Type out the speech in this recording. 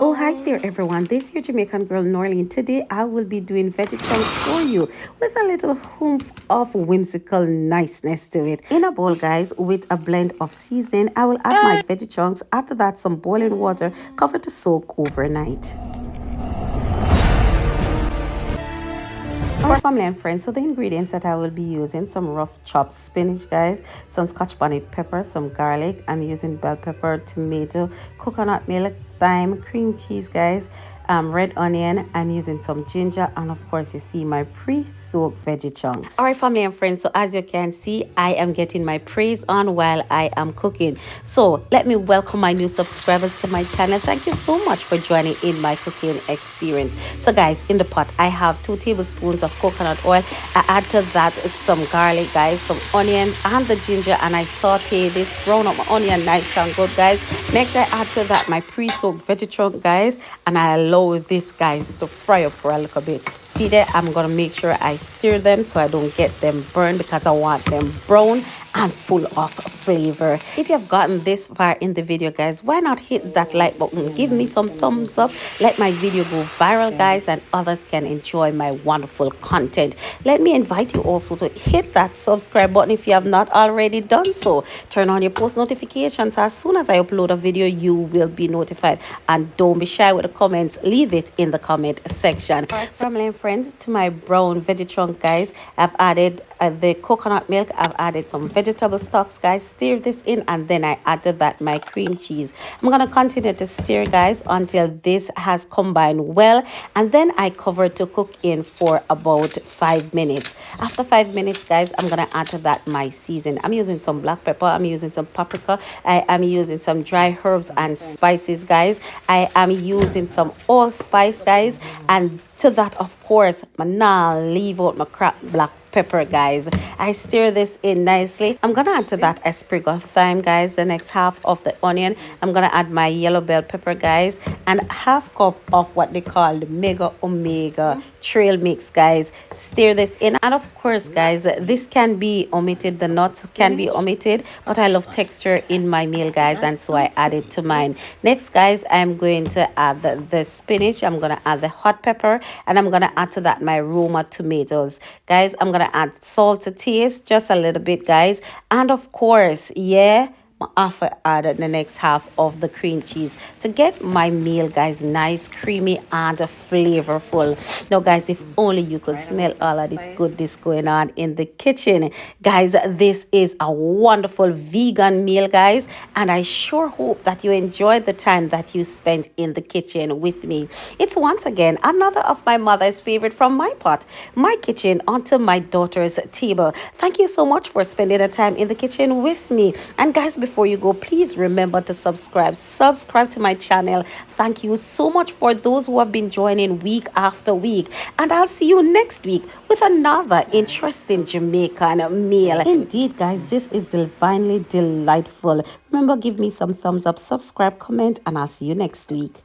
Oh, hi there, everyone. This is your Jamaican girl, Norlene. Today, I will be doing veggie chunks for you with a little oomph of whimsical niceness to it. In a bowl, guys, with a blend of seasoning, I will add my veggie chunks. After that, some boiling water, cover to soak overnight. For family and friends, so the ingredients that I will be using: some rough chopped spinach, guys, some scotch bonnet pepper, some garlic. I'm using bell pepper, tomato, coconut milk, thyme, cream cheese, guys, red onion. I'm using some ginger, and of course, you see my pre-soaked veggie chunks. All right, family and friends, so as you can see, I am getting my praise on while I am cooking. So let me welcome my new subscribers to my channel. Thank you so much for joining in my cooking experience. So guys, in the pot I have 2 tablespoons of coconut oil. I add to that some garlic, guys, some onions and the ginger, and I saute this, brown up my onion nice and good, guys. Next I add to that my pre-soaked veggie chunk, guys, and I allow this, guys, to fry up for a little bit. See there, I'm gonna make sure I stir them so I don't get them burned, because I want them brown and full of flavor. If you have gotten this far in the video, guys, why not hit that like button? Give me some thumbs up. Let my video go viral, guys, and others can enjoy my wonderful content. Let me invite you also to hit that subscribe button if you have not already done so. Turn on your post notifications. As soon as I upload a video, you will be notified. And don't be shy with the comments. Leave it in the comment section. Family and friends, to my brown veggie chunk, guys, I've added the coconut milk. I've added some vegetable stocks, guys. Stir this in, and then I added that my cream cheese. I'm gonna continue to stir, guys, until this has combined well, and then I cover to cook in for about 5 minutes. After 5 minutes, guys, I'm gonna add to that my season. I'm using some black pepper, I'm using some paprika, I am using some dry herbs and spices, guys. I am using some allspice, guys, and to that, of course, now leave out my cracked black pepper, guys. I stir this in nicely. I'm gonna add to that a sprig of thyme, guys. The next half of the onion, I'm gonna add my yellow bell pepper, guys, and half cup of what they call the mega omega trail mix, guys. Stir this in, and of course, guys, this can be omitted, the nuts can be omitted, but I love texture in my meal, guys, and so I add it to mine. Next, guys, I'm going to add the spinach. I'm gonna add the hot pepper, and I'm gonna add to that my Roma tomatoes, guys. I'm gonna add salt to taste, just a little bit, guys, and of course, yeah, after add the next half of the cream cheese to get my meal, guys, nice, creamy, and flavorful. Now, guys, if only you could smell all of this goodness going on in the kitchen, guys. This is a wonderful vegan meal, guys, and I sure hope that you enjoyed the time that you spent in the kitchen with me. It's once again another of my mother's favorite from my pot, my kitchen, onto my daughter's table. Thank you so much for spending the time in the kitchen with me. And guys, before you go, please remember to subscribe to my channel. Thank you so much for those who have been joining week after week, and I'll see you next week with another interesting Jamaican meal. Indeed, guys, this is divinely delightful. Remember, give me some thumbs up, subscribe, comment, and I'll see you next week.